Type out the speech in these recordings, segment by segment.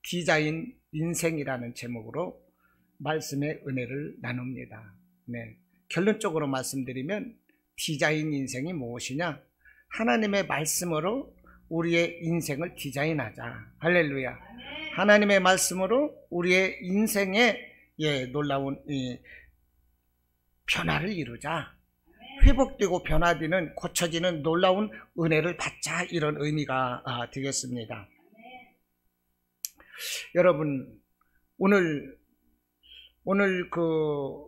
디자인 인생이라는 제목으로 말씀의 은혜를 나눕니다. 네. 결론적으로 말씀드리면 디자인 인생이 무엇이냐? 하나님의 말씀으로 우리의 인생을 디자인하자. 할렐루야. 하나님의 말씀으로 우리의 인생에 놀라운 변화를 이루자. 회복되고 변화되는, 고쳐지는 놀라운 은혜를 받자. 이런 의미가 되겠습니다. 여러분, 오늘 그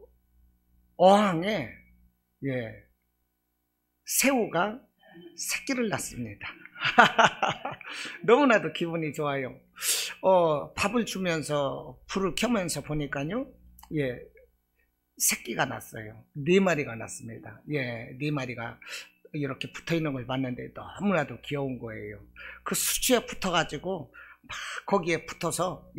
어항에 새우가 새끼를 낳습니다. 너무나도 기분이 좋아요. 밥을 주면서 불을 켜면서 보니까요, 새끼가 났어요. 4마리가 났습니다. 4마리가 이렇게 붙어 있는 걸 봤는데 너무나도 귀여운 거예요. 그 수치에 붙어가지고 막 거기에 붙어서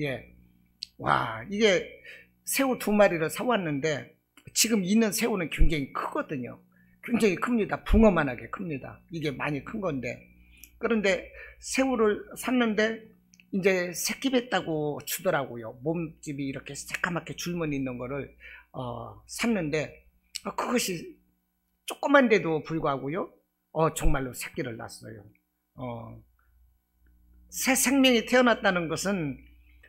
와, 이게 새우 2마리를 사왔는데 지금 있는 새우는 굉장히 크거든요. 굉장히 큽니다. 붕어만하게 큽니다. 이게 많이 큰 건데, 그런데 새우를 샀는데 이제 새끼 뱉다고 주더라고요. 몸집이 이렇게 새까맣게 줄무늬 있는 거를 샀는데 그것이 조그만데도 불구하고요, 정말로 새끼를 낳았어요. 새 생명이 태어났다는 것은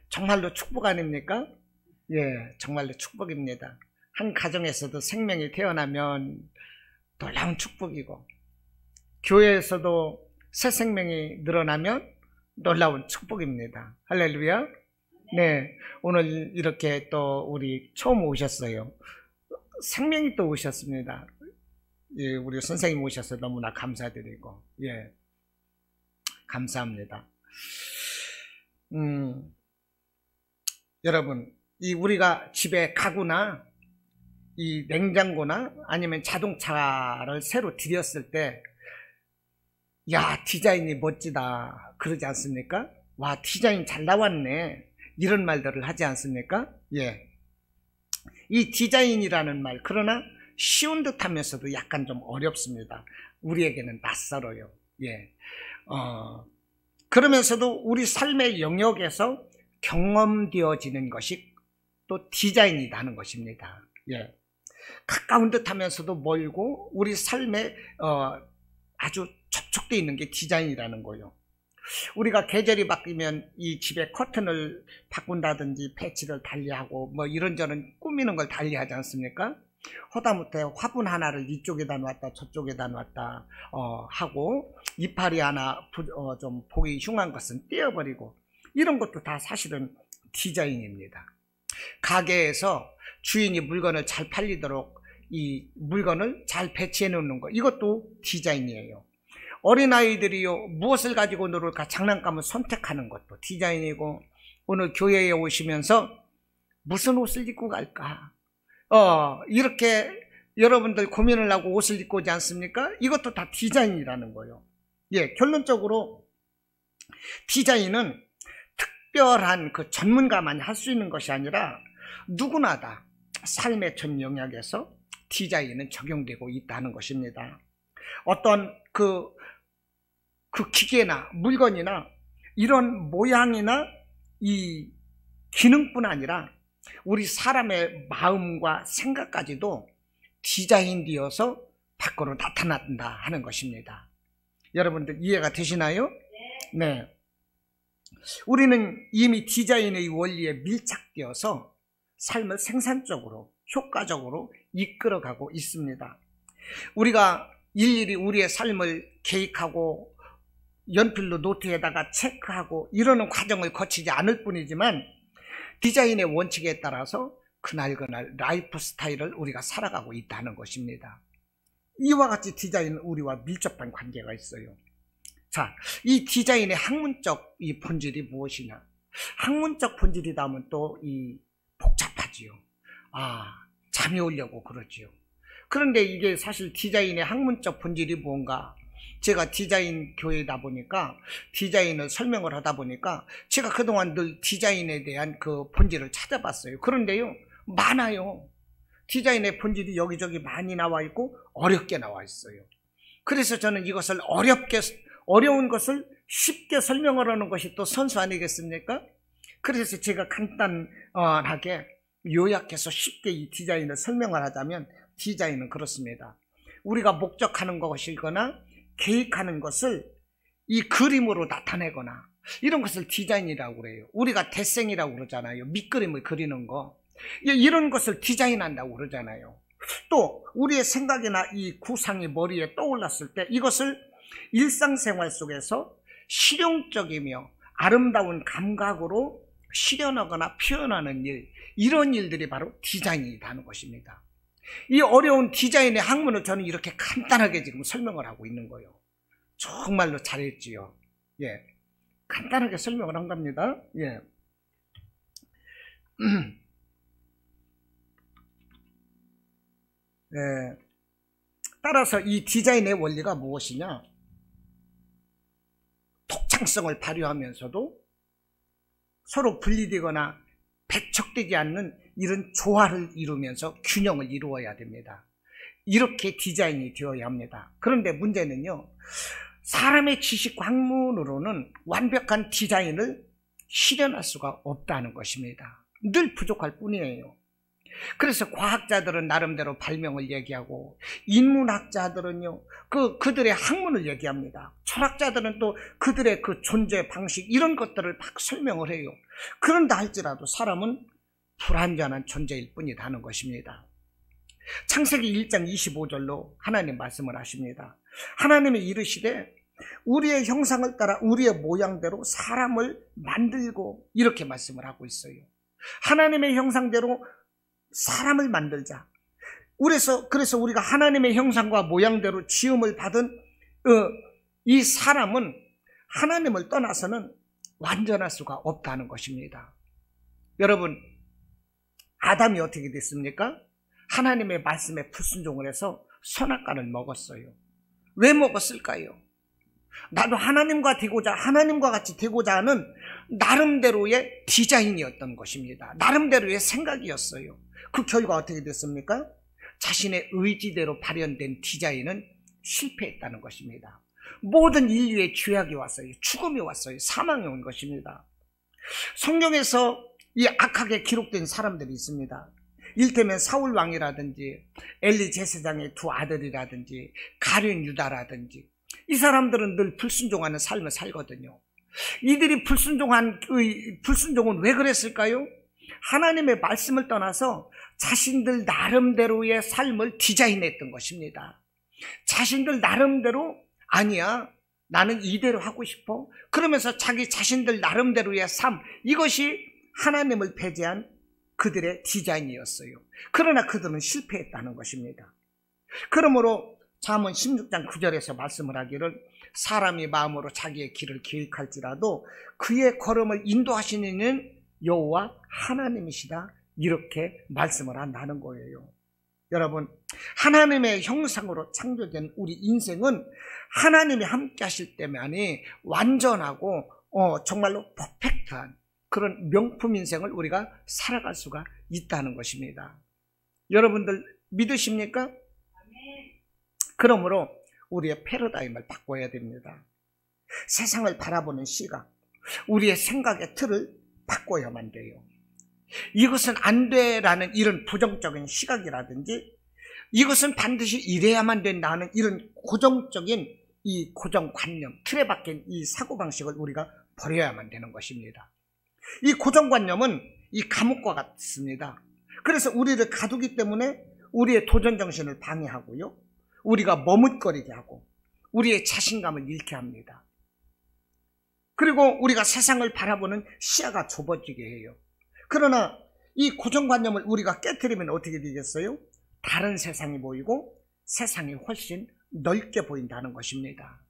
정말로 축복 아닙니까? 정말로 축복입니다. 한 가정에서도 생명이 태어나면 놀라운 축복이고, 교회에서도 새 생명이 늘어나면 놀라운 축복입니다. 할렐루야. 네, 오늘 이렇게 또 우리 처음 오셨어요. 생명이 또 오셨습니다. 우리 선생님 오셔서 너무나 감사드리고, 감사합니다. 여러분, 우리가 집에 가구나 이 냉장고나 아니면 자동차를 새로 들였을 때, 야, 디자인이 멋지다 그러지 않습니까? 와, 디자인 잘 나왔네, 이런 말들을 하지 않습니까? 이 디자인이라는 말, 그러나 쉬운 듯 하면서도 약간 좀 어렵습니다. 우리에게는 낯설어요. 그러면서도 우리 삶의 영역에서 경험되어지는 것이 또 디자인이라는 것입니다. 가까운 듯 하면서도 멀고 우리 삶에 아주 접촉되어 있는 게 디자인이라는 거예요. 우리가 계절이 바뀌면 이 집에 커튼을 바꾼다든지 배치를 달리하고 뭐 이런저런 꾸미는 걸 달리하지 않습니까? 허다못해 화분 하나를 이쪽에다 놨다 저쪽에다 놨다 하고 이파리 하나 좀 보기 흉한 것은 떼어버리고, 이런 것도 다 사실은 디자인입니다. 가게에서 주인이 물건을 잘 팔리도록 이 물건을 잘 배치해 놓는 것, 이것도 디자인이에요. 어린아이들이요, 무엇을 가지고 놀을까 장난감을 선택하는 것도 디자인이고, 오늘 교회에 오시면서 무슨 옷을 입고 갈까 이렇게 여러분들 고민을 하고 옷을 입고 오지 않습니까? 이것도 다 디자인이라는 거예요. 결론적으로 디자인은 특별한 그 전문가만이 할 수 있는 것이 아니라 누구나 다 삶의 전 영역에서 디자인은 적용되고 있다는 것입니다. 어떤 그 기계나 물건이나 이런 모양이나 이 기능뿐 아니라 우리 사람의 마음과 생각까지도 디자인되어서 밖으로 나타난다 하는 것입니다. 여러분들 이해가 되시나요? 네. 우리는 이미 디자인의 원리에 밀착되어서 삶을 생산적으로 효과적으로 이끌어가고 있습니다. 우리가 일일이 우리의 삶을 계획하고 연필로 노트에다가 체크하고 이러는 과정을 거치지 않을 뿐이지만, 디자인의 원칙에 따라서 그날그날 라이프 스타일을 우리가 살아가고 있다는 것입니다. 이와 같이 디자인은 우리와 밀접한 관계가 있어요. 자, 이 디자인의 학문적 이 본질이 무엇이냐? 학문적 본질이다 하면 또 이 복잡하지요. 잠이 오려고 그러지요. 그런데 이게 사실 디자인의 학문적 본질이 뭔가, 제가 디자인 교회다 보니까 디자인을 설명을 하다 보니까 제가 그동안 늘 디자인에 대한 그 본질을 찾아봤어요. 그런데요, 많아요. 디자인의 본질이 여기저기 많이 나와 있고 어렵게 나와 있어요. 그래서 저는 이것을 어려운 것을 쉽게 설명을 하는 것이 또 선수 아니겠습니까? 그래서 제가 간단하게 요약해서 쉽게 이 디자인을 설명을 하자면, 디자인은 그렇습니다. 우리가 목적하는 것이거나 계획하는 것을 이 그림으로 나타내거나 이런 것을 디자인이라고 그래요. 우리가 데생이라고 그러잖아요. 밑그림을 그리는 거. 이런 것을 디자인한다고 그러잖아요. 또 우리의 생각이나 이 구상이 머리에 떠올랐을 때 이것을 일상생활 속에서 실용적이며 아름다운 감각으로 실현하거나 표현하는 일, 이런 일들이 바로 디자인이라는 것입니다. 이 어려운 디자인의 학문을 저는 이렇게 간단하게 지금 설명을 하고 있는 거예요. 정말로 잘했지요. 예, 간단하게 설명을 한 겁니다. 예. 네. 따라서 이 디자인의 원리가 무엇이냐? 독창성을 발휘하면서도 서로 분리되거나 배척되지 않는 이런 조화를 이루면서 균형을 이루어야 됩니다. 이렇게 디자인이 되어야 합니다. 그런데 문제는요, 사람의 지식 학문으로는 완벽한 디자인을 실현할 수가 없다는 것입니다. 늘 부족할 뿐이에요. 그래서 과학자들은 나름대로 발명을 얘기하고, 인문학자들은요 그들의 학문을 얘기합니다. 철학자들은 또 그들의 그 존재 방식, 이런 것들을 막 설명을 해요. 그런다 할지라도 사람은 불완전한 존재일 뿐이라는 것입니다. 창세기 1장 25절로 하나님 말씀을 하십니다. 하나님이 이르시되 우리의 형상을 따라 우리의 모양대로 사람을 만들고, 이렇게 말씀을 하고 있어요. 하나님의 형상대로 사람을 만들자. 그래서 우리가 하나님의 형상과 모양대로 지음을 받은 이 사람은 하나님을 떠나서는 완전할 수가 없다는 것입니다. 여러분, 아담이 어떻게 됐습니까? 하나님의 말씀에 불순종을 해서 선악과를 먹었어요. 왜 먹었을까요? 나도 하나님과 같이 되고자 하는 나름대로의 디자인이었던 것입니다. 나름대로의 생각이었어요. 그 결과 어떻게 됐습니까? 자신의 의지대로 발현된 디자인은 실패했다는 것입니다. 모든 인류의 죄악이 왔어요. 죽음이 왔어요. 사망이 온 것입니다. 성경에서 이 악하게 기록된 사람들이 있습니다. 일테면 사울 왕이라든지 엘리 제사장의 두 아들이라든지 가룟 유다라든지, 이 사람들은 늘 불순종하는 삶을 살거든요. 이들이 불순종은 왜 그랬을까요? 하나님의 말씀을 떠나서 자신들 나름대로의 삶을 디자인했던 것입니다. 자신들 나름대로, 아니야, 나는 이대로 하고 싶어, 그러면서 자신들 나름대로의 삶, 이것이 하나님을 배제한 그들의 디자인이었어요. 그러나 그들은 실패했다는 것입니다. 그러므로 잠언 16장 9절에서 말씀을 하기를, 사람이 마음으로 자기의 길을 계획할지라도 그의 걸음을 인도하시는 이는 여호와 하나님이시다, 이렇게 말씀을 한다는 거예요. 여러분, 하나님의 형상으로 창조된 우리 인생은 하나님이 함께 하실 때만이 완전하고 정말로 퍼펙트한 그런 명품 인생을 우리가 살아갈 수가 있다는 것입니다. 여러분들 믿으십니까? 그러므로 우리의 패러다임을 바꿔야 됩니다. 세상을 바라보는 시각, 우리의 생각의 틀을 바꿔야만 돼요. 이것은 안 돼라는 이런 부정적인 시각이라든지, 이것은 반드시 이래야만 된다는 이런 고정적인 이 고정관념, 틀에 박힌 이 사고방식을 우리가 버려야만 되는 것입니다. 이 고정관념은 이 감옥과 같습니다. 그래서 우리를 가두기 때문에 우리의 도전정신을 방해하고요, 우리가 머뭇거리게 하고 우리의 자신감을 잃게 합니다. 그리고 우리가 세상을 바라보는 시야가 좁아지게 해요. 그러나 이 고정관념을 우리가 깨트리면 어떻게 되겠어요? 다른 세상이 보이고 세상이 훨씬 넓게 보인다는 것입니다.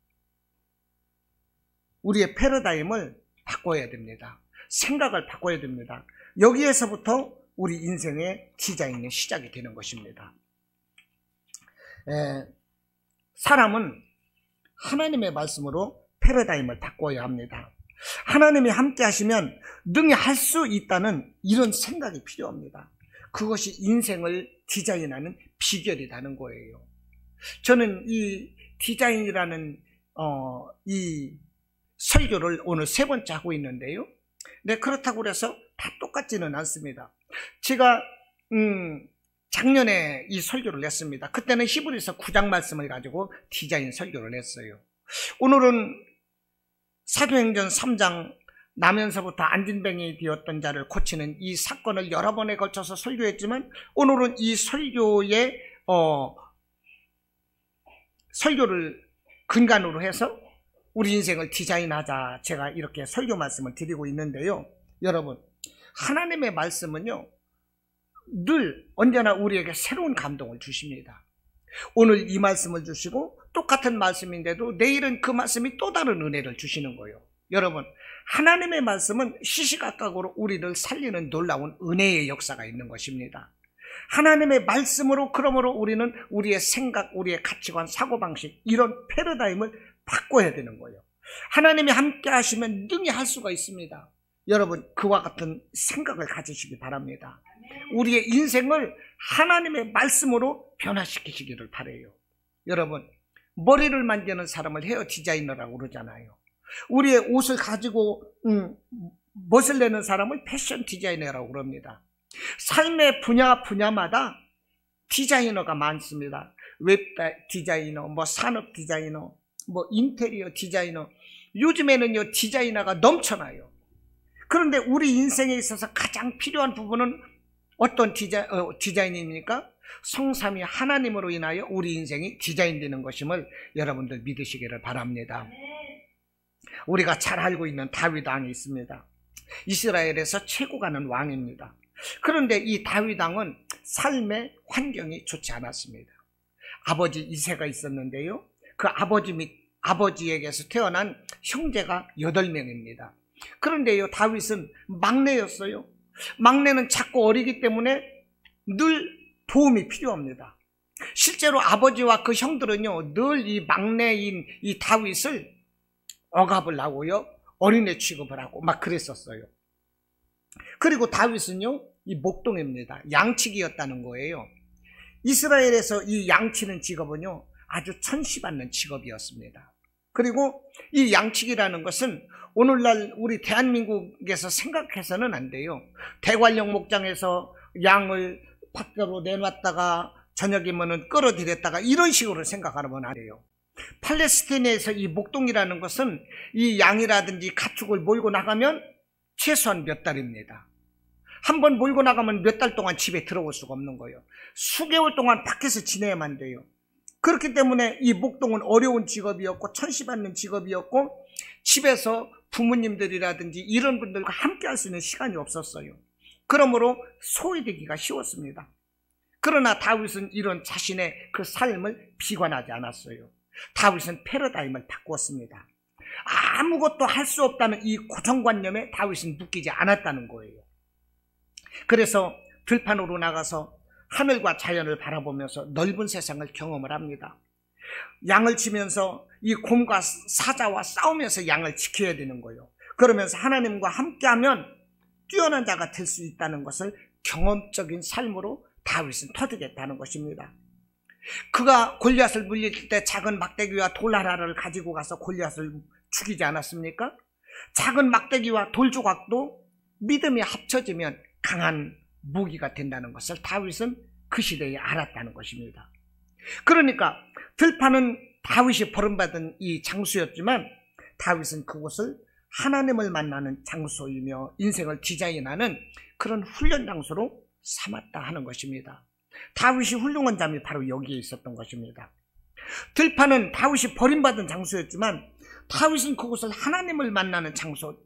우리의 패러다임을 바꿔야 됩니다. 생각을 바꿔야 됩니다. 여기에서부터 우리 인생의 디자인이 시작이 되는 것입니다. 사람은 하나님의 말씀으로 패러다임을 바꿔야 합니다. 하나님이 함께 하시면 능히 할 수 있다는 이런 생각이 필요합니다. 그것이 인생을 디자인하는 비결이라는 거예요. 저는 이 디자인이라는 이 설교를 오늘 세 번째 하고 있는데요, 네, 그렇다고 해서 다 똑같지는 않습니다. 제가 작년에 이 설교를 냈습니다. 그때는 히브리서 9장 말씀을 가지고 디자인 설교를 했어요. 오늘은 사도행전 3장 나면서부터 안진뱅이 되었던 자를 고치는 이 사건을 여러 번에 걸쳐서 설교했지만, 오늘은 이 설교의 설교를 근간으로 해서 우리 인생을 디자인하자, 제가 이렇게 설교 말씀을 드리고 있는데요. 여러분, 하나님의 말씀은요, 늘 언제나 우리에게 새로운 감동을 주십니다. 오늘 이 말씀을 주시고 똑같은 말씀인데도 내일은 그 말씀이 또 다른 은혜를 주시는 거예요. 여러분, 하나님의 말씀은 시시각각으로 우리를 살리는 놀라운 은혜의 역사가 있는 것입니다. 하나님의 말씀으로, 그러므로 우리는 우리의 생각, 우리의 가치관, 사고방식, 이런 패러다임을 바꿔야 되는 거예요. 하나님이 함께 하시면 능히 할 수가 있습니다. 여러분, 그와 같은 생각을 가지시기 바랍니다. 우리의 인생을 하나님의 말씀으로 변화시키시기를 바라요. 여러분, 머리를 만드는 사람을 헤어 디자이너라고 그러잖아요. 우리의 옷을 가지고 멋을 내는 사람을 패션 디자이너라고 그럽니다. 삶의 분야마다 디자이너가 많습니다. 웹 디자이너, 산업 디자이너, 인테리어 디자이너. 요즘에는요, 디자이너가 넘쳐나요. 그런데 우리 인생에 있어서 가장 필요한 부분은 어떤 디자인입니까? 성삼위 하나님으로 인하여 우리 인생이 디자인되는 것임을 여러분들 믿으시기를 바랍니다. 우리가 잘 알고 있는 다윗 왕이 있습니다. 이스라엘에서 최고 가는 왕입니다. 그런데 이 다윗 왕은 삶의 환경이 좋지 않았습니다. 아버지 이새가 있었는데요, 그 아버지 및 아버지에게서 태어난 형제가 8명입니다. 그런데요, 다윗은 막내였어요. 막내는 자꾸 어리기 때문에 늘 도움이 필요합니다. 실제로 아버지와 그 형들은요, 늘 이 막내인 이 다윗을 억압을 하고요, 어린애 취급을 하고 막 그랬었어요. 그리고 다윗은요, 이 목동입니다. 양치기였다는 거예요. 이스라엘에서 이 양치는 직업은요, 아주 천시받는 직업이었습니다. 그리고 이 양치기라는 것은 오늘날 우리 대한민국에서 생각해서는 안 돼요. 대관령 목장에서 양을 밖으로 내놨다가 저녁이면은 끌어들였다가 이런 식으로 생각하면 안 돼요. 팔레스타인에서 이 목동이라는 것은 이 양이라든지 가축을 몰고 나가면 최소한 몇 달입니다. 한번 몰고 나가면 몇 달 동안 집에 들어올 수가 없는 거예요. 수개월 동안 밖에서 지내야만 돼요. 그렇기 때문에 이 목동은 어려운 직업이었고 천시받는 직업이었고, 집에서 부모님들이라든지 이런 분들과 함께 할 수 있는 시간이 없었어요. 그러므로 소외되기가 쉬웠습니다. 그러나 다윗은 이런 자신의 그 삶을 비관하지 않았어요. 다윗은 패러다임을 바꾸었습니다. 아무것도 할 수 없다는 이 고정관념에 다윗은 묶이지 않았다는 거예요. 그래서 들판으로 나가서 하늘과 자연을 바라보면서 넓은 세상을 경험을 합니다. 양을 치면서 이 곰과 사자와 싸우면서 양을 지켜야 되는 거예요. 그러면서 하나님과 함께하면 뛰어난 자가 될 수 있다는 것을 경험적인 삶으로 다윗은 터득했다는 것입니다. 그가 골리앗을 물릴 때 작은 막대기와 돌 하나를 가지고 가서 골리앗을 죽이지 않았습니까? 작은 막대기와 돌 조각도 믿음이 합쳐지면 강한 무기가 된다는 것을 다윗은 그 시대에 알았다는 것입니다. 그러니까 들판은 다윗이 버림받은 이 장소였지만, 다윗은 그곳을 하나님을 만나는 장소이며 인생을 디자인하는 그런 훈련 장소로 삼았다 하는 것입니다. 다윗이 훌륭한 점이 바로 여기에 있었던 것입니다. 들판은 다윗이 버림받은 장소였지만, 다윗은 그곳을 하나님을 만나는 장소,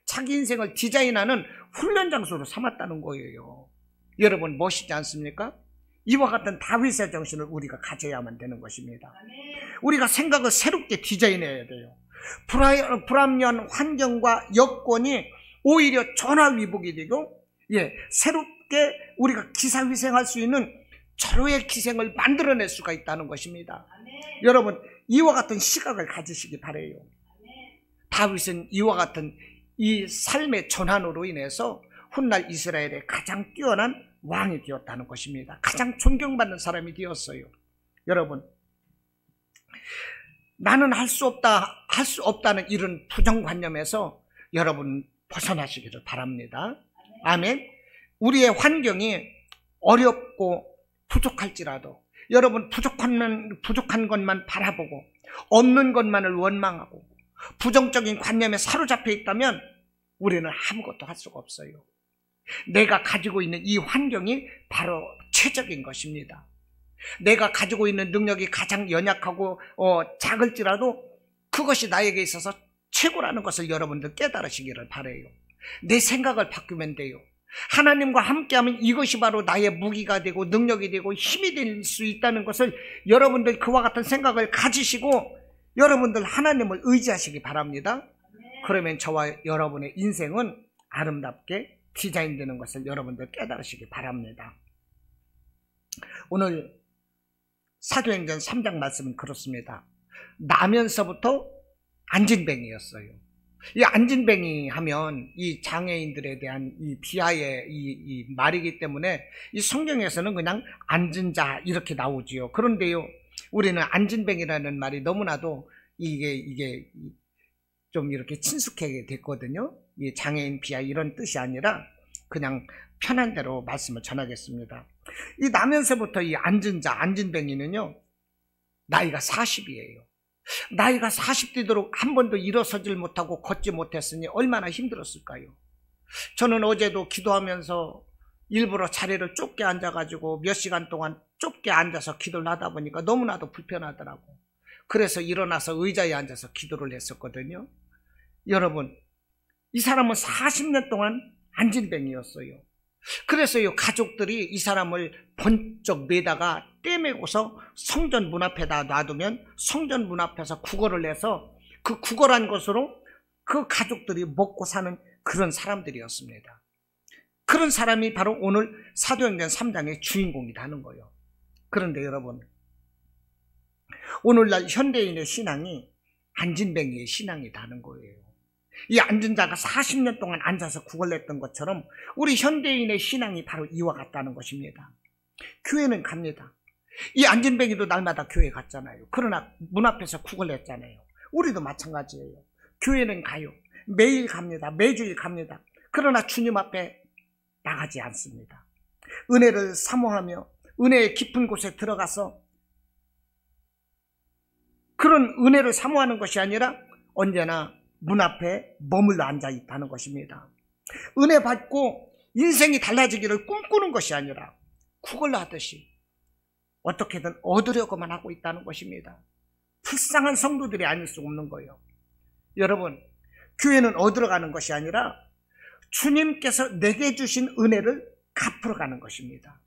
자기 인생을 디자인하는 훈련 장소로 삼았다는 거예요. 여러분, 멋있지 않습니까? 이와 같은 다윗의 정신을 우리가 가져야만 되는 것입니다. 우리가 생각을 새롭게 디자인해야 돼요. 불합리한 환경과 여건이 오히려 전화위복이 되고, 새롭게 우리가 기사휘생할 수 있는 절호의 기생을 만들어낼 수가 있다는 것입니다. 여러분, 이와 같은 시각을 가지시기 바라요. 다윗은 이와 같은 이 삶의 전환으로 인해서 훗날 이스라엘의 가장 뛰어난 왕이 되었다는 것입니다. 가장 존경받는 사람이 되었어요. 여러분, 나는 할 수 없다는 이런 부정관념에서 여러분 벗어나시기를 바랍니다. 아멘. 우리의 환경이 어렵고 부족할지라도 여러분 부족한 것만 바라보고 없는 것만을 원망하고 부정적인 관념에 사로잡혀 있다면 우리는 아무것도 할 수가 없어요. 내가 가지고 있는 이 환경이 바로 최적인 것입니다. 내가 가지고 있는 능력이 가장 연약하고 작을지라도 그것이 나에게 있어서 최고라는 것을 여러분들 깨달으시기를 바라요. 내 생각을 바꾸면 돼요. 하나님과 함께하면 이것이 바로 나의 무기가 되고 능력이 되고 힘이 될 수 있다는 것을 여러분들 그와 같은 생각을 가지시고 여러분들 하나님을 의지하시기 바랍니다. 그러면 저와 여러분의 인생은 아름답게 디자인되는 것을 여러분들 깨달으시기 바랍니다. 오늘 사도행전 3장 말씀은 그렇습니다. 나면서부터 안진뱅이였어요. 이 안진뱅이 하면 이 장애인들에 대한 이 비하의 이 말이기 때문에 이 성경에서는 그냥 앉은 자 이렇게 나오지요. 그런데요, 우리는 안진뱅이라는 말이 너무나도 이게 좀 이렇게 친숙하게 됐거든요. 이 장애인 비하 이런 뜻이 아니라 그냥 편한 대로 말씀을 전하겠습니다. 이 나면서부터 이 앉은 자, 안진뱅이는요, 나이가 40이에요. 나이가 40 되도록 한 번도 일어서질 못하고 걷지 못했으니 얼마나 힘들었을까요? 저는 어제도 기도하면서 일부러 자리를 좁게 앉아가지고 몇 시간 동안 좁게 앉아서 기도를 하다 보니까 너무나도 불편하더라고. 그래서 일어나서 의자에 앉아서 기도를 했었거든요. 여러분, 이 사람은 40년 동안 안진뱅이였어요. 그래서요, 가족들이 이 사람을 번쩍 매다가 떼매고서 성전 문 앞에다 놔두면 성전 문 앞에서 구걸을 해서 그 구걸한 것으로 그 가족들이 먹고 사는 그런 사람들이었습니다. 그런 사람이 바로 오늘 사도행전 3장의 주인공이라는 거예요. 그런데 여러분, 오늘날 현대인의 신앙이 안진뱅이의 신앙이라는 거예요. 이 앉은 자가 40년 동안 앉아서 구걸했던 것처럼 우리 현대인의 신앙이 바로 이와 같다는 것입니다. 교회는 갑니다. 이 안진뱅이도 날마다 교회 갔잖아요. 그러나 문 앞에서 구걸했잖아요. 우리도 마찬가지예요. 교회는 가요. 매일 갑니다. 매주일 갑니다. 그러나 주님 앞에 나가지 않습니다. 은혜를 사모하며 은혜의 깊은 곳에 들어가서 그런 은혜를 사모하는 것이 아니라 언제나 문 앞에 머물러 앉아 있다는 것입니다. 은혜 받고 인생이 달라지기를 꿈꾸는 것이 아니라 구걸로 하듯이 어떻게든 얻으려고만 하고 있다는 것입니다. 불쌍한 성도들이 아닐 수 없는 거예요. 여러분, 교회는 얻으러 가는 것이 아니라 주님께서 내게 주신 은혜를 갚으러 가는 것입니다.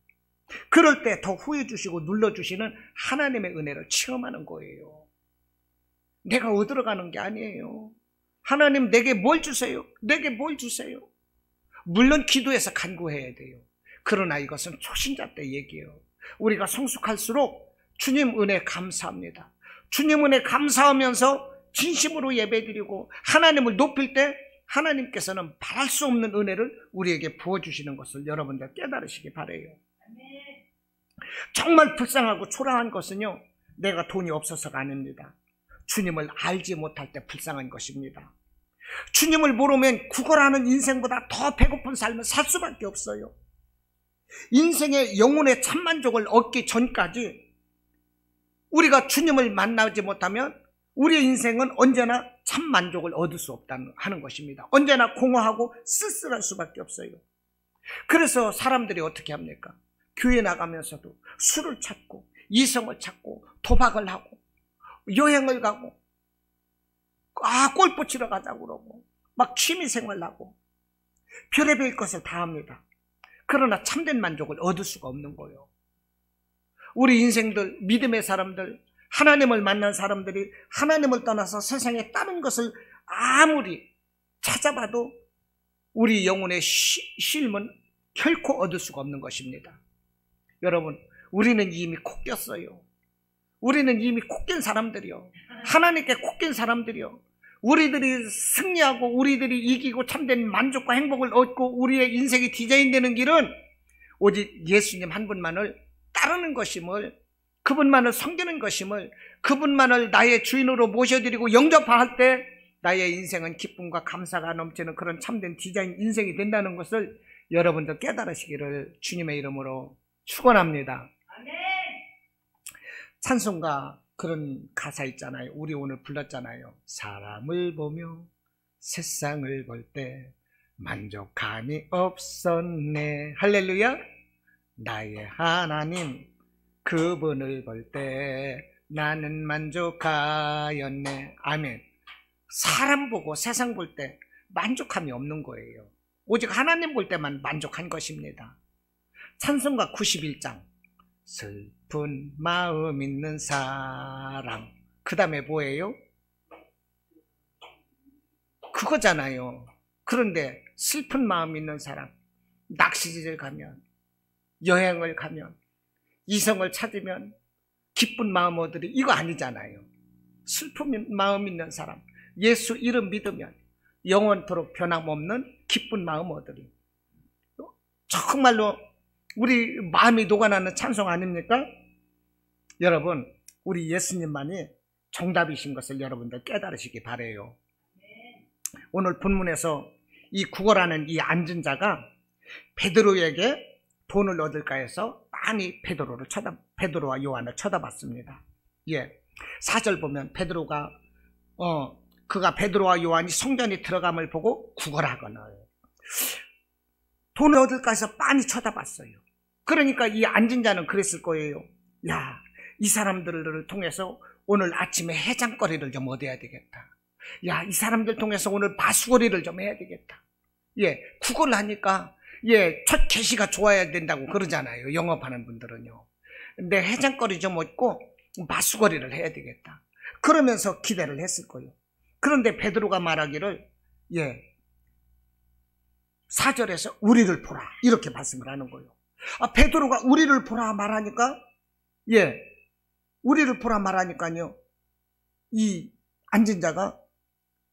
그럴 때 더 후해 주시고 눌러주시는 하나님의 은혜를 체험하는 거예요. 내가 얻으러 가는 게 아니에요. 하나님 내게 뭘 주세요? 내게 뭘 주세요? 물론 기도해서 간구해야 돼요. 그러나 이것은 초신자 때 얘기예요. 우리가 성숙할수록 주님 은혜 감사합니다. 주님 은혜 감사하면서 진심으로 예배드리고 하나님을 높일 때 하나님께서는 바랄 수 없는 은혜를 우리에게 부어주시는 것을 여러분들 깨달으시기 바라요. 정말 불쌍하고 초라한 것은요, 내가 돈이 없어서가 아닙니다. 주님을 알지 못할 때 불쌍한 것입니다. 주님을 모르면 구걸하는 인생보다 더 배고픈 삶을 살 수밖에 없어요. 인생의 영혼의 참만족을 얻기 전까지 우리가 주님을 만나지 못하면 우리의 인생은 언제나 참만족을 얻을 수 없다는 하는 것입니다. 언제나 공허하고 쓸쓸할 수밖에 없어요. 그래서 사람들이 어떻게 합니까? 교회 나가면서도 술을 찾고 이성을 찾고 도박을 하고 여행을 가고 골프 치러 가자고 그러고 막 취미생활 하고 별의별 것을 다 합니다. 그러나 참된 만족을 얻을 수가 없는 거예요. 우리 인생들, 믿음의 사람들, 하나님을 만난 사람들이 하나님을 떠나서 세상에 다른 것을 아무리 찾아봐도 우리 영혼의 쉼은 결코 얻을 수가 없는 것입니다. 여러분, 우리는 이미 코 꼈어요. 우리는 이미 코 낀 사람들이요. 하나님께 코 낀 사람들이요. 우리들이 승리하고 우리들이 이기고 참된 만족과 행복을 얻고 우리의 인생이 디자인되는 길은 오직 예수님 한 분만을 따르는 것임을, 그분만을 섬기는 것임을, 그분만을 나의 주인으로 모셔드리고 영접할 때 나의 인생은 기쁨과 감사가 넘치는 그런 참된 디자인 인생이 된다는 것을 여러분들 깨달으시기를 주님의 이름으로 축원합니다. 찬송가 그런 가사 있잖아요. 우리 오늘 불렀잖아요. 사람을 보며 세상을 볼 때 만족함이 없었네. 할렐루야. 나의 하나님 그분을 볼 때 나는 만족하였네. 아멘. 사람 보고 세상 볼 때 만족함이 없는 거예요. 오직 하나님 볼 때만 만족한 것입니다. 찬송가 91장 슬픈 마음 있는 사람, 그 다음에 뭐예요? 그거잖아요. 그런데 슬픈 마음 있는 사람, 낚시지를 가면, 여행을 가면, 이성을 찾으면 기쁜 마음 얻으리, 이거 아니잖아요. 슬픈 마음 있는 사람, 예수 이름 믿으면 영원토록 변함없는 기쁜 마음 얻으리. 정말로 우리 마음이 녹아나는 찬송 아닙니까? 여러분, 우리 예수님만이 정답이신 것을 여러분들 깨달으시기 바라요. 오늘 본문에서 이 구걸하는 이 앉은 자가 베드로에게 돈을 얻을까 해서 많이 베드로와 요한을 쳐다봤습니다. 예, 4절 보면 베드로가 그가 베드로와 요한이 성전에 들어감을 보고 구걸하거늘 돈을 얻을까 해서 많이 쳐다봤어요. 그러니까 이 앉은 자는 그랬을 거예요. 야, 이 사람들을 통해서 오늘 아침에 해장거리를 좀 얻어야 되겠다. 야, 이 사람들 통해서 오늘 마수거리를 좀 해야 되겠다. 예, 구걸을 하니까 첫 계시가 좋아야 된다고 그러잖아요. 영업하는 분들은요. 내 해장거리 좀 얻고 마수거리를 해야 되겠다. 그러면서 기대를 했을 거예요. 그런데 베드로가 말하기를 4절에서 우리를 보라 이렇게 말씀을 하는 거예요. 베드로가 우리를 보라 말하니까 우리를 보라 말하니까요, 이 앉은 자가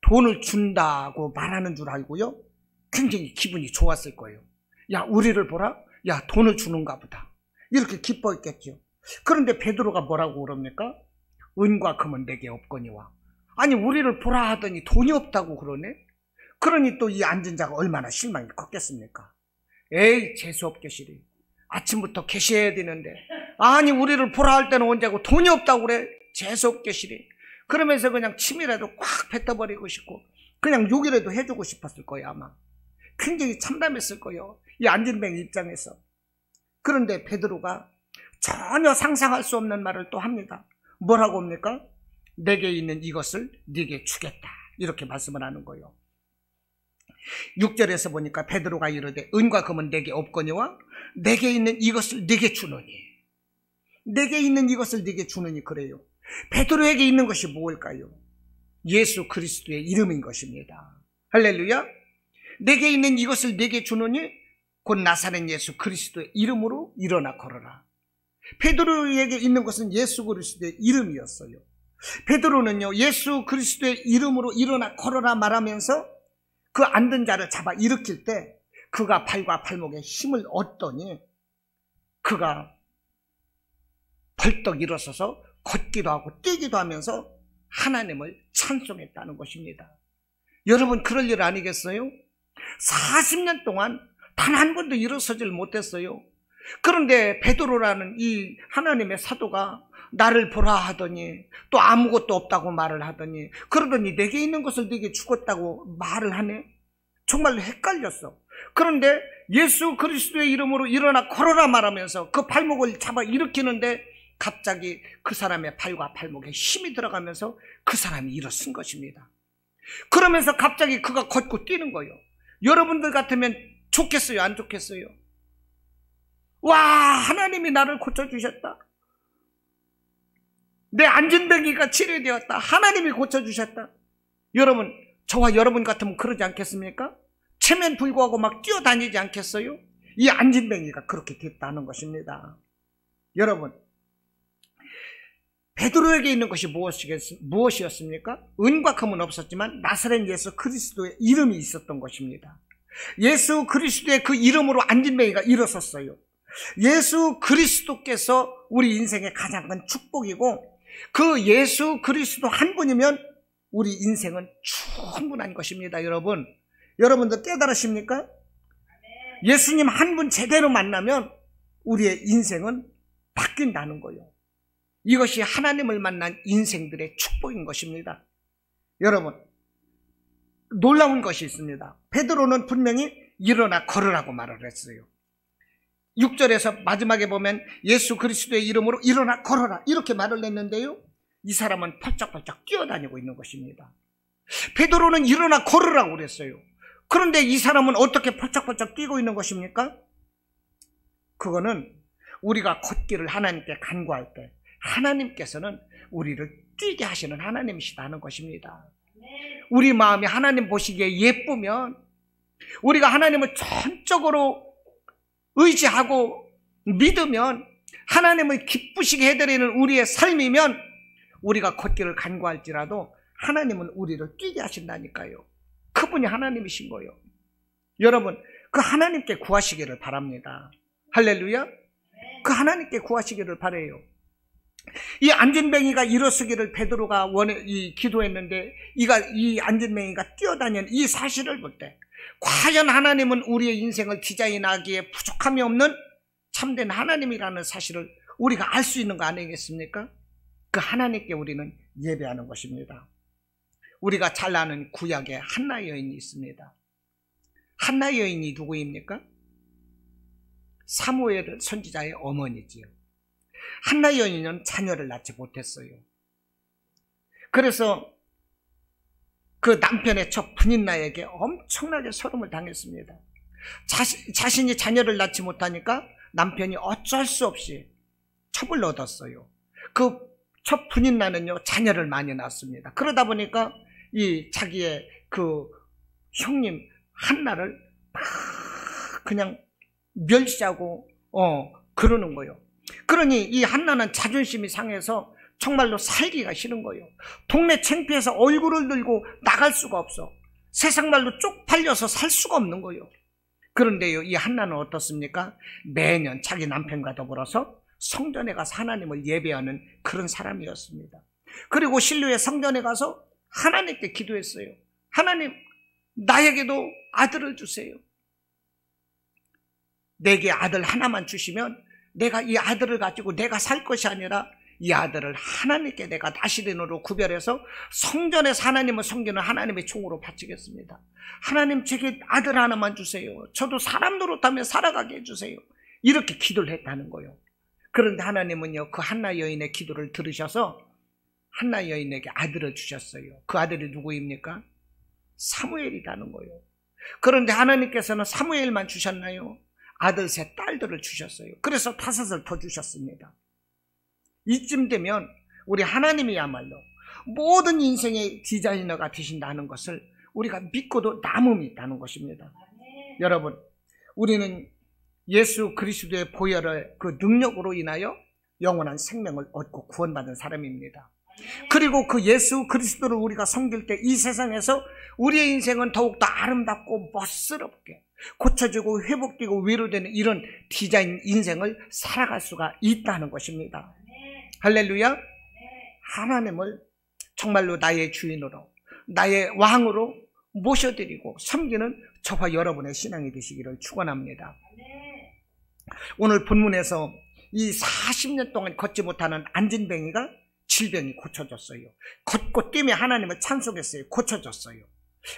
돈을 준다고 말하는 줄 알고요, 굉장히 기분이 좋았을 거예요. 야, 우리를 보라? 야, 돈을 주는가 보다. 이렇게 기뻐했겠죠. 그런데 베드로가 뭐라고 그럽니까? 은과 금은 내게 없거니와. 아니, 우리를 보라 하더니 돈이 없다고 그러네? 그러니 또 이 앉은 자가 얼마나 실망이 컸겠습니까? 에이, 재수없게 시리. 아침부터 계셔야 되는데, 아니, 우리를 보라 할 때는 언제고 돈이 없다고 그래? 재수없게 시리. 그러면서 그냥 침이라도 꽉 뱉어버리고 싶고 그냥 욕이라도 해주고 싶었을 거예요. 아마 굉장히 참담했을 거예요, 이 앉은 뱅 입장에서. 그런데 베드로가 전혀 상상할 수 없는 말을 또 합니다. 뭐라고 합니까? 내게 있는 이것을 네게 주겠다, 이렇게 말씀을 하는 거예요. 6절에서 보니까 베드로가 이르되 은과 금은 내게 없거니와 내게 있는 이것을 네게 주노니. 내게 있는 이것을 네게 주노니 그래요. 베드로에게 있는 것이 무엇일까요? 예수 그리스도의 이름인 것입니다. 할렐루야. 내게 있는 이것을 네게 주노니 곧 나사렛 예수 그리스도의 이름으로 일어나 걸어라. 베드로에게 있는 것은 예수 그리스도의 이름이었어요. 베드로는요, 예수 그리스도의 이름으로 일어나 걸어라 말하면서 그 앉은 자를 잡아 일으킬 때 그가 팔과 팔목에 힘을 얻더니 그가 벌떡 일어서서 걷기도 하고 뛰기도 하면서 하나님을 찬송했다는 것입니다. 여러분, 그럴 일 아니겠어요? 40년 동안 단 한 번도 일어서질 못했어요. 그런데 베드로라는 이 하나님의 사도가 나를 보라 하더니 또 아무것도 없다고 말을 하더니 그러더니 내게 있는 것을 네게 주겠다고 말을 하네. 정말 헷갈렸어. 그런데 예수 그리스도의 이름으로 일어나 걸어라 말하면서 그 발목을 잡아 일으키는데 갑자기 그 사람의 팔과 팔목에 힘이 들어가면서 그 사람이 일어선 것입니다. 그러면서 갑자기 그가 걷고 뛰는 거예요. 여러분들 같으면 좋겠어요, 안 좋겠어요? 와, 하나님이 나를 고쳐주셨다. 내 앉은 뱅이가 치료되었다. 하나님이 고쳐주셨다. 여러분, 저와 여러분 같으면 그러지 않겠습니까? 체면 불구하고 막 뛰어다니지 않겠어요? 이 앉은 뱅이가 그렇게 됐다는 것입니다. 여러분, 베드로에게 있는 것이 무엇이었습니까? 은과 금은 없었지만 나사렛 예수 그리스도의 이름이 있었던 것입니다. 예수 그리스도의 그 이름으로 앉은 뱅이가 일어섰어요. 예수 그리스도께서 우리 인생의 가장 큰 축복이고 그 예수 그리스도 한 분이면 우리 인생은 충분한 것입니다. 여러분들 깨달으십니까? 예수님 한 분 제대로 만나면 우리의 인생은 바뀐다는 거예요. 이것이 하나님을 만난 인생들의 축복인 것입니다. 여러분, 놀라운 것이 있습니다. 베드로는 분명히 일어나 걸으라고 말을 했어요. 6절에서 마지막에 보면 예수 그리스도의 이름으로 일어나 걸어라 이렇게 말을 했는데요, 이 사람은 펄쩍펄쩍 뛰어다니고 있는 것입니다. 베드로는 일어나 걸으라고 그랬어요. 그런데 이 사람은 어떻게 펄쩍펄쩍 뛰고 있는 것입니까? 그거는 우리가 걷기를 하나님께 간구할 때 하나님께서는 우리를 뛰게 하시는 하나님이시다는 것입니다. 우리 마음이 하나님 보시기에 예쁘면, 우리가 하나님을 전적으로 의지하고 믿으면, 하나님을 기쁘시게 해드리는 우리의 삶이면 우리가 걷기를 간구할지라도 하나님은 우리를 뛰게 하신다니까요. 그분이 하나님이신 거예요. 여러분, 그 하나님께 구하시기를 바랍니다. 할렐루야. 그 하나님께 구하시기를 바라요. 이 안진뱅이가 일어서기를 베드로가 기도했는데 이 안진뱅이가 뛰어다니는 이 사실을 볼 때 과연 하나님은 우리의 인생을 디자인하기에 부족함이 없는 참된 하나님이라는 사실을 우리가 알 수 있는 거 아니겠습니까? 그 하나님께 우리는 예배하는 것입니다. 우리가 잘 아는 구약에 한나 여인이 있습니다. 한나 여인이 누구입니까? 사무엘 선지자의 어머니지요. 한나 여인은 자녀를 낳지 못했어요. 그래서 그 남편의 첫 분인나에게 엄청나게 소름을 당했습니다. 자신이 자녀를 낳지 못하니까 남편이 어쩔 수 없이 첩을 얻었어요. 그 첫 분인나는요, 자녀를 많이 낳았습니다. 그러다 보니까 이 자기의 그 형님 한나를 막 그냥 멸시하고 그러는 거예요. 그러니 이 한나는 자존심이 상해서 정말로 살기가 싫은 거예요. 동네 창피해서 얼굴을 들고 나갈 수가 없어. 세상 말로 쪽팔려서 살 수가 없는 거예요. 그런데요, 이 한나는 어떻습니까? 매년 자기 남편과 더불어서 성전에 가서 하나님을 예배하는 그런 사람이었습니다. 그리고 실로의 성전에 가서 하나님께 기도했어요. 하나님, 나에게도 아들을 주세요. 내게 아들 하나만 주시면 내가 이 아들을 가지고 내가 살 것이 아니라 이 아들을 하나님께 내가 나시린으로 구별해서 성전에서 하나님을 섬기는 하나님의 종으로 바치겠습니다. 하나님, 제게 아들 하나만 주세요. 저도 사람 노릇하며 살아가게 해주세요. 이렇게 기도를 했다는 거예요. 그런데 하나님은요, 그 한나 여인의 기도를 들으셔서 한나 여인에게 아들을 주셨어요. 그 아들이 누구입니까? 사무엘이라는 거예요. 그런데 하나님께서는 사무엘만 주셨나요? 아들 셋, 딸들을 주셨어요. 그래서 5을 더 주셨습니다. 이쯤 되면 우리 하나님이야말로 모든 인생의 디자이너가 되신다는 것을 우리가 믿고도 남음이 있다는 것입니다. 여러분, 우리는 예수 그리스도의 보혈의 그 능력으로 인하여 영원한 생명을 얻고 구원받은 사람입니다. 그리고 그 예수 그리스도를 우리가 섬길 때 이 세상에서 우리의 인생은 더욱더 아름답고 멋스럽게 고쳐지고 회복되고 위로되는 이런 디자인 인생을 살아갈 수가 있다는 것입니다. 할렐루야. 하나님을 정말로 나의 주인으로, 나의 왕으로 모셔드리고 섬기는 저와 여러분의 신앙이 되시기를 축원합니다. 오늘 본문에서 이 40년 동안 걷지 못하는 안진뱅이가 질병이 고쳐졌어요. 걷고 뛰며 하나님을 찬송했어요. 고쳐졌어요.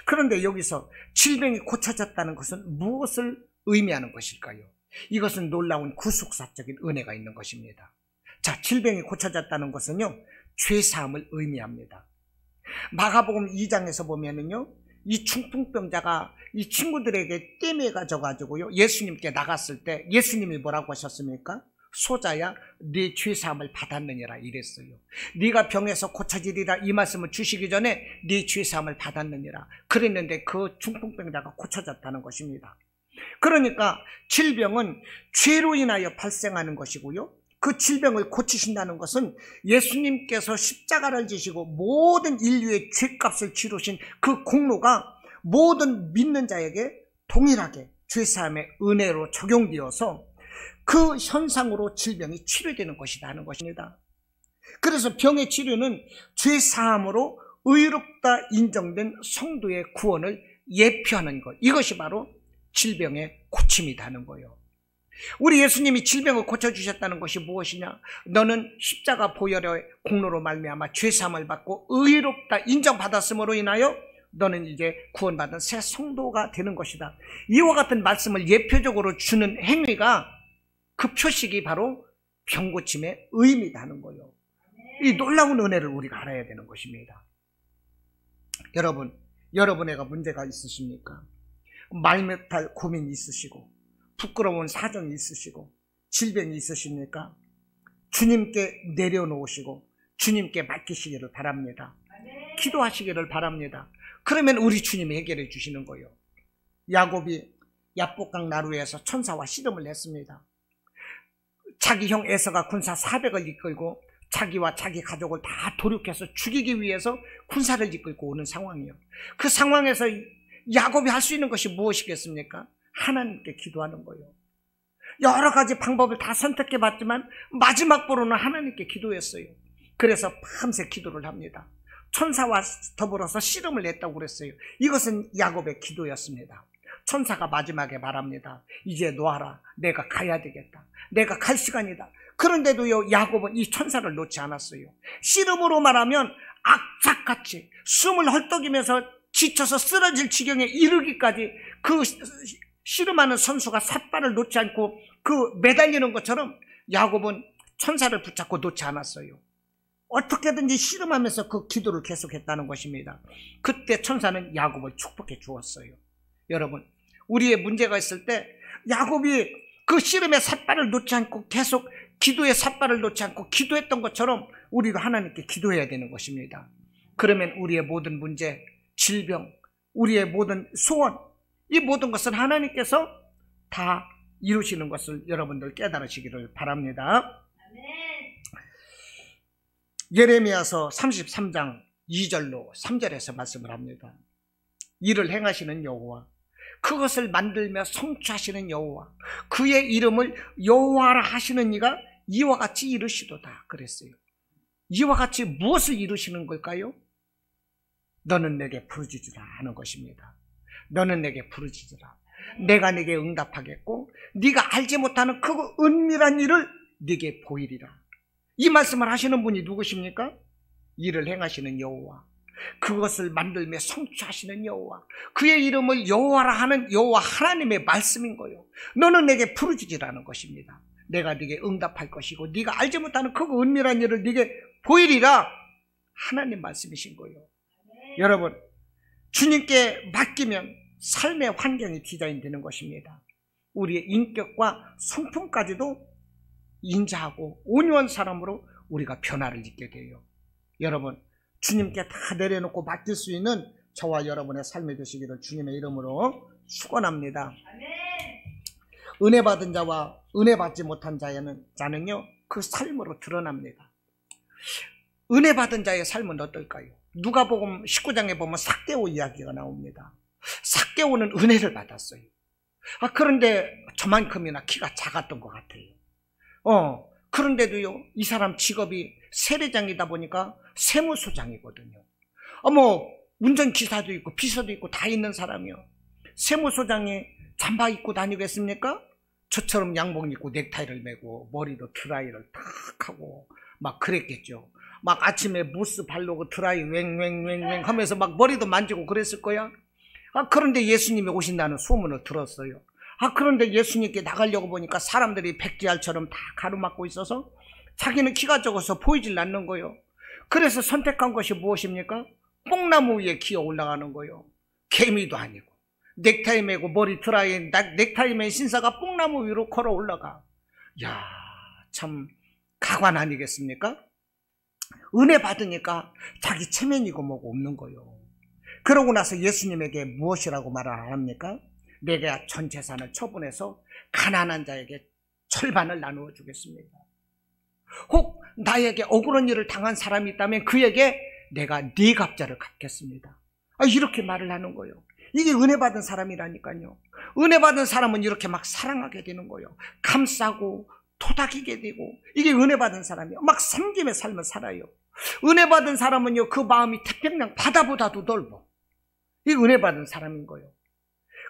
그런데 여기서 질병이 고쳐졌다는 것은 무엇을 의미하는 것일까요? 이것은 놀라운 구속사적인 은혜가 있는 것입니다. 자, 질병이 고쳐졌다는 것은요, 죄사함을 의미합니다. 마가복음 2장에서 보면은요, 이 중풍병자가 이 친구들에게 떼매가져가지고요, 예수님께 나갔을 때 예수님이 뭐라고 하셨습니까? 소자야, 네 죄사함을 받았느니라 이랬어요. 네가 병에서 고쳐지리라 이 말씀을 주시기 전에 네 죄사함을 받았느니라 그랬는데 그 중풍병자가 고쳐졌다는 것입니다. 그러니까 질병은 죄로 인하여 발생하는 것이고요, 그 질병을 고치신다는 것은 예수님께서 십자가를 지시고 모든 인류의 죄값을 치르신 그 공로가 모든 믿는 자에게 동일하게 죄사함의 은혜로 적용되어서 그 현상으로 질병이 치료되는 것이다 하는 것입니다. 그래서 병의 치료는 죄사함으로 의롭다 인정된 성도의 구원을 예표하는 것, 이것이 바로 질병의 고침이라는 거예요. 우리 예수님이 질병을 고쳐주셨다는 것이 무엇이냐? 너는 십자가 보혈의 공로로 말미암아 죄사함을 받고 의롭다 인정받았음으로 인하여 너는 이제 구원받은 새 성도가 되는 것이다. 이와 같은 말씀을 예표적으로 주는 행위가, 그 표식이 바로 병고침의 의미라는 거예요. 이 놀라운 은혜를 우리가 알아야 되는 것입니다. 여러분에게 문제가 있으십니까? 말 못할 고민이 있으시고 부끄러운 사정이 있으시고 질병이 있으십니까? 주님께 내려놓으시고 주님께 맡기시기를 바랍니다. 기도하시기를 바랍니다. 그러면 우리 주님이 해결해 주시는 거예요. 야곱이 야복강 나루에서 천사와 씨름을 했습니다. 자기 형 에서가 군사 400을 이끌고 자기와 자기 가족을 다 도륙해서 죽이기 위해서 군사를 이끌고 오는 상황이에요. 그 상황에서 야곱이 할 수 있는 것이 무엇이겠습니까? 하나님께 기도하는 거예요. 여러 가지 방법을 다 선택해 봤지만 마지막 보로는 하나님께 기도했어요. 그래서 밤새 기도를 합니다. 천사와 더불어서 씨름을 했다고 그랬어요. 이것은 야곱의 기도였습니다. 천사가 마지막에 말합니다. 이제 놓아라. 내가 가야 되겠다. 내가 갈 시간이다. 그런데도요, 야곱은 이 천사를 놓지 않았어요. 씨름으로 말하면 악착같이 숨을 헐떡이면서 지쳐서 쓰러질 지경에 이르기까지 그 씨름하는 선수가 삿발을 놓지 않고 그 매달리는 것처럼 야곱은 천사를 붙잡고 놓지 않았어요. 어떻게든지 씨름하면서 그 기도를 계속했다는 것입니다. 그때 천사는 야곱을 축복해 주었어요. 여러분, 우리의 문제가 있을 때 야곱이 그 씨름의 삿발을 놓지 않고 계속 기도의 삿발을 놓지 않고 기도했던 것처럼 우리도 하나님께 기도해야 되는 것입니다. 그러면 우리의 모든 문제, 질병, 우리의 모든 소원, 이 모든 것은 하나님께서 다 이루시는 것을 여러분들 깨달으시기를 바랍니다. 예레미야서 33장 2절로 3절에서 말씀을 합니다. 이를 행하시는 여호와, 그것을 만들며 성취하시는 여호와, 그의 이름을 여호와라 하시는 이가 이와 같이 이루시도다 그랬어요. 이와 같이 무엇을 이루시는 걸까요? 너는 내게 부르짖으라 하는 것입니다. 너는 내게 부르짖으라. 내가 네게 응답하겠고 네가 알지 못하는 그 은밀한 일을 네게 보이리라. 이 말씀을 하시는 분이 누구십니까? 이를 행하시는 여호와, 그것을 만들며 성취하시는 여호와, 그의 이름을 여호와라 하는 여호와 하나님의 말씀인 거예요. 너는 내게 부르짖으라는 것입니다. 내가 네게 응답할 것이고 네가 알지 못하는 그 은밀한 일을 네게 보이리라. 하나님 말씀이신 거예요. 여러분, 주님께 맡기면 삶의 환경이 디자인되는 것입니다. 우리의 인격과 성품까지도 인자하고 온유한 사람으로 우리가 변화를 입게 돼요. 여러분, 주님께 다 내려놓고 맡길 수 있는 저와 여러분의 삶이 되시기를 주님의 이름으로 축원합니다. 은혜 받은 자와 은혜 받지 못한 자는요, 그 삶으로 드러납니다. 은혜 받은 자의 삶은 어떨까요? 누가복음 19장에 보면 삭개오 이야기가 나옵니다. 삭개오는 은혜를 받았어요. 그런데 저만큼이나 키가 작았던 것 같아요. 그런데도요, 이 사람 직업이 세례장이다 보니까 세무소장이거든요. 운전기사도 있고 비서도 있고 다 있는 사람이요. 세무소장이 잠바 입고 다니겠습니까? 저처럼 양복 입고 넥타이를 메고 머리도 드라이를 탁 하고 막 그랬겠죠. 막 아침에 무스 바르고 드라이 웽웽웽웽 하면서 막 머리도 만지고 그랬을 거야. 그런데 예수님이 오신다는 소문을 들었어요. 그런데 예수님께 나가려고 보니까 사람들이 백지알처럼 다 가로막고 있어서 자기는 키가 적어서 보이질 않는 거예요. 그래서 선택한 것이 무엇입니까? 뽕나무 위에 기어 올라가는 거예요. 개미도 아니고 넥타이 메고 머리 드라이 넥타이 맨 신사가 뽕나무 위로 걸어 올라가. 야, 참 가관 아니겠습니까? 은혜 받으니까 자기 체면이고 뭐고 없는 거예요. 그러고 나서 예수님에게 무엇이라고 말을 안 합니까? 내가 전 재산을 처분해서 가난한 자에게 절반을 나누어 주겠습니다. 혹 나에게 억울한 일을 당한 사람이 있다면 그에게 내가 네 갑자를 갚겠습니다. 이렇게 말을 하는 거예요. 이게 은혜 받은 사람이라니까요. 은혜 받은 사람은 이렇게 막 사랑하게 되는 거예요. 감싸고 토닥이게 되고, 이게 은혜 받은 사람이에요. 막 섬김의 삶을 살아요. 은혜 받은 사람은요, 그 마음이 태평양 바다보다도 넓어. 이 은혜 받은 사람인 거예요.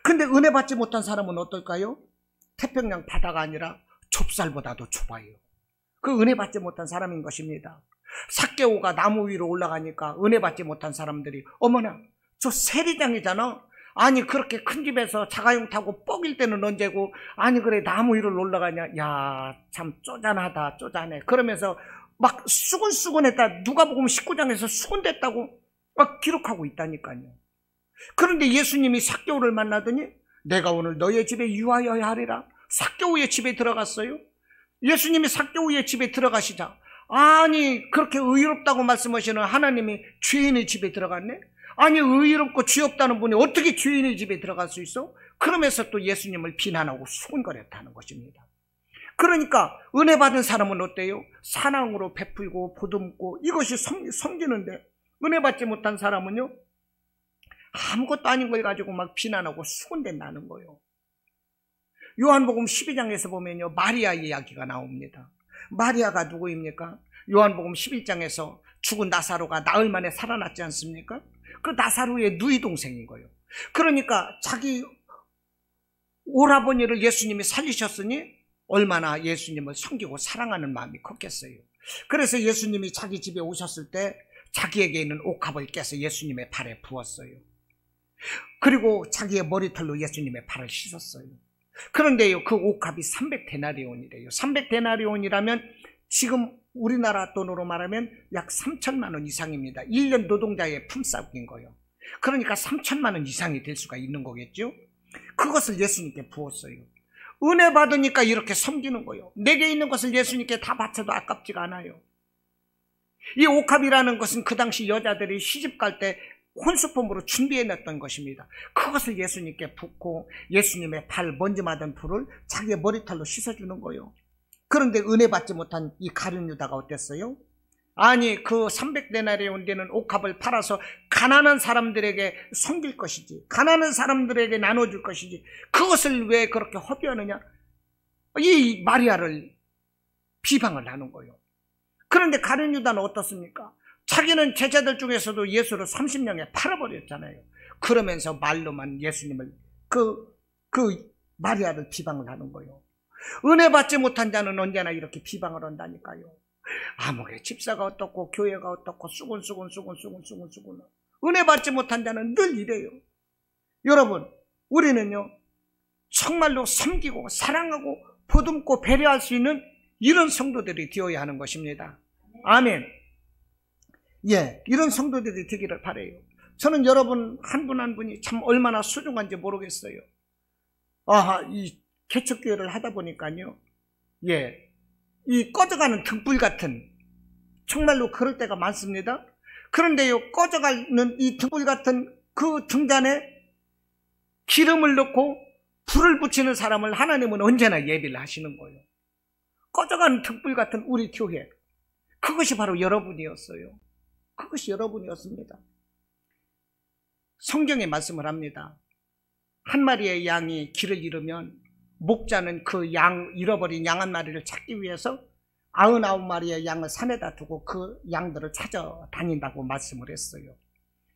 근데 은혜 받지 못한 사람은 어떨까요? 태평양 바다가 아니라 좁쌀보다도 좁아요. 그 은혜 받지 못한 사람인 것입니다. 삭개오가 나무 위로 올라가니까 은혜 받지 못한 사람들이, 어머나 저 세리장이잖아. 아니 그렇게 큰 집에서 자가용 타고 뻑일 때는 언제고, 아니 그래 나무 위로 올라가냐. 야 참 쪼잔하다, 쪼잔해. 그러면서 막 수군수군했다. 누가 보면 19장에서 수군됐다고 막 기록하고 있다니까요. 그런데 예수님이 삭개오를 만나더니 내가 오늘 너의 집에 유하여야 하리라. 삭개오의 집에 들어갔어요. 예수님이 삭개오의 집에 들어가시자, 아니 그렇게 의롭다고 말씀하시는 하나님이 죄인의 집에 들어갔네? 아니 의롭고 죄 없다는 분이 어떻게 죄인의 집에 들어갈 수 있어? 그러면서 또 예수님을 비난하고 수군거렸다는 것입니다. 그러니까 은혜 받은 사람은 어때요? 사랑으로 베풀고 보듬고 이것이 섬기는데, 은혜 받지 못한 사람은요, 아무것도 아닌 걸 가지고 막 비난하고 수군댄다는 거예요. 요한복음 12장에서 보면요, 마리아 이야기가 나옵니다. 마리아가 누구입니까? 요한복음 11장에서 죽은 나사로가 나흘 만에 살아났지 않습니까? 그 나사로의 누이 동생인 거예요. 그러니까 자기 오라버니를 예수님이 살리셨으니 얼마나 예수님을 섬기고 사랑하는 마음이 컸겠어요. 그래서 예수님이 자기 집에 오셨을 때 자기에게 있는 옥합을 깨서 예수님의 발에 부었어요. 그리고 자기의 머리털로 예수님의 발을 씻었어요. 그런데요, 그 옥합이 300데나리온이래요. 300데나리온이라면 지금 우리나라 돈으로 말하면 약 3천만 원 이상입니다. 1년 노동자의 품삯인 거예요. 그러니까 3천만 원 이상이 될 수가 있는 거겠죠. 그것을 예수님께 부었어요. 은혜 받으니까 이렇게 섬기는 거예요. 내게 있는 것을 예수님께 다 바쳐도 아깝지가 않아요. 이 옥합이라는 것은 그 당시 여자들이 시집 갈 때 혼수품으로 준비해놨던 것입니다. 그것을 예수님께 붓고 예수님의 발 먼지 맞은 풀을 자기의 머리털로 씻어주는 거예요. 그런데 은혜 받지 못한 이 가룟 유다가 어땠어요? 아니 그 300데나리온 되는 옥합을 팔아서 가난한 사람들에게 섬길 것이지, 가난한 사람들에게 나눠줄 것이지, 그것을 왜 그렇게 허비하느냐? 이 마리아를 비방을 하는 거예요. 그런데 가룟 유다는 어떻습니까? 자기는 제자들 중에서도 예수를 30년에 팔아버렸잖아요. 그러면서 말로만 예수님을 그 마리아를 비방을 하는 거예요. 은혜 받지 못한 자는 언제나 이렇게 비방을 한다니까요. 아무개 집사가 어떻고 교회가 어떻고 수군. 은혜 받지 못한 자는 늘 이래요. 여러분, 우리는요 정말로 섬기고 사랑하고 보듬고 배려할 수 있는 이런 성도들이 되어야 하는 것입니다. 아멘. 예, 이런 성도들이 되기를 바라요. 저는 여러분 한 분 한 분이 참 얼마나 소중한지 모르겠어요. 이 개척교회를 하다 보니까요, 예, 이 꺼져가는 등불 같은, 정말로 그럴 때가 많습니다. 그런데요, 꺼져가는 이 등불 같은 그 등잔에 기름을 넣고 불을 붙이는 사람을 하나님은 언제나 예비를 하시는 거예요. 꺼져가는 등불 같은 우리 교회, 그것이 바로 여러분이었어요. 그것이 여러분이었습니다. 성경에 말씀을 합니다. 한 마리의 양이 길을 잃으면 목자는 그 잃어버린 양 한 마리를 찾기 위해서 99마리의 양을 산에다 두고 그 양들을 찾아다닌다고 말씀을 했어요.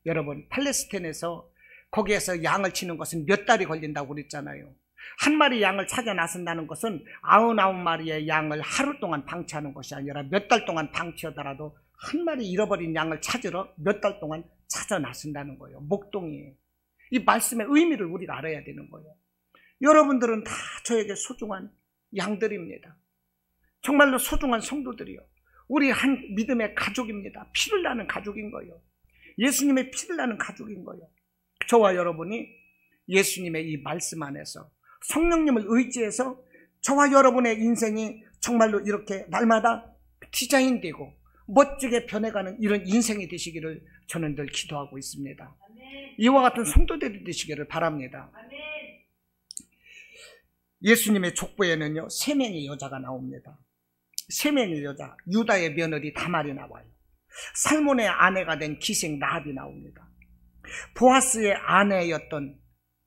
여러분, 팔레스타인에서 거기에서 양을 치는 것은 몇 달이 걸린다고 그랬잖아요. 한 마리 양을 찾아 나선다는 것은 99마리의 양을 하루 동안 방치하는 것이 아니라 몇 달 동안 방치하더라도 한 마리 잃어버린 양을 찾으러 몇 달 동안 찾아 나선다는 거예요. 목동이에요. 이 말씀의 의미를 우리가 알아야 되는 거예요. 여러분들은 다 저에게 소중한 양들입니다. 정말로 소중한 성도들이요. 우리 한 믿음의 가족입니다. 피를 나는 가족인 거예요. 예수님의 피를 나는 가족인 거예요. 저와 여러분이 예수님의 이 말씀 안에서 성령님을 의지해서 저와 여러분의 인생이 정말로 이렇게 날마다 디자인되고 멋지게 변해가는 이런 인생이 되시기를 저는 늘 기도하고 있습니다. 이와 같은 성도들이 되시기를 바랍니다. 예수님의 족보에는요 3명의 여자가 나옵니다. 3명의 여자, 유다의 며느리 다말이 나와요. 살몬의 아내가 된 기생 라합이 나옵니다. 보아스의 아내였던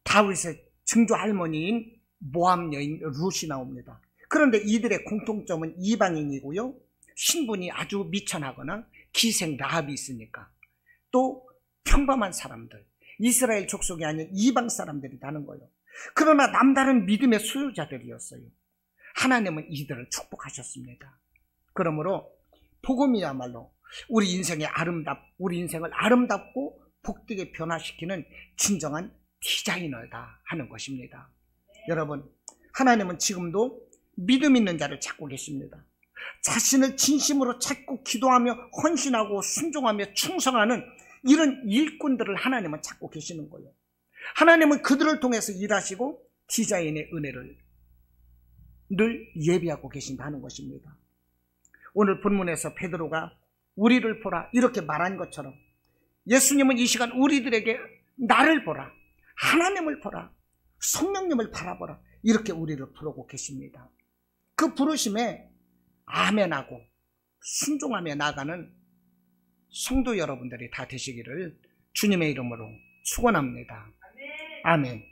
다윗의 증조 할머니인 모압 여인 룻이 나옵니다. 그런데 이들의 공통점은 이방인이고요, 신분이 아주 미천하거나 기생 라합이 있으니까. 또 평범한 사람들, 이스라엘 족속이 아닌 이방 사람들이라는 거예요. 그러나 남다른 믿음의 소유자들이었어요. 하나님은 이들을 축복하셨습니다. 그러므로 복음이야말로 우리 인생을 아름답고 복되게 변화시키는 진정한 디자이너다 하는 것입니다. 여러분, 하나님은 지금도 믿음 있는 자를 찾고 계십니다. 자신을 진심으로 찾고 기도하며 헌신하고 순종하며 충성하는 이런 일꾼들을 하나님은 찾고 계시는 거예요. 하나님은 그들을 통해서 일하시고 디자인의 은혜를 늘 예비하고 계신다는 것입니다. 오늘 본문에서 베드로가 우리를 보라 이렇게 말한 것처럼 예수님은 이 시간 우리들에게 나를 보라, 하나님을 보라, 성령님을 바라보라 이렇게 우리를 부르고 계십니다. 그 부르심에 아멘하고 순종하며 나가는 성도 여러분들이 다 되시기를 주님의 이름으로 축원합니다. 아멘.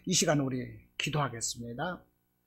이 시간 우리 기도하겠습니다.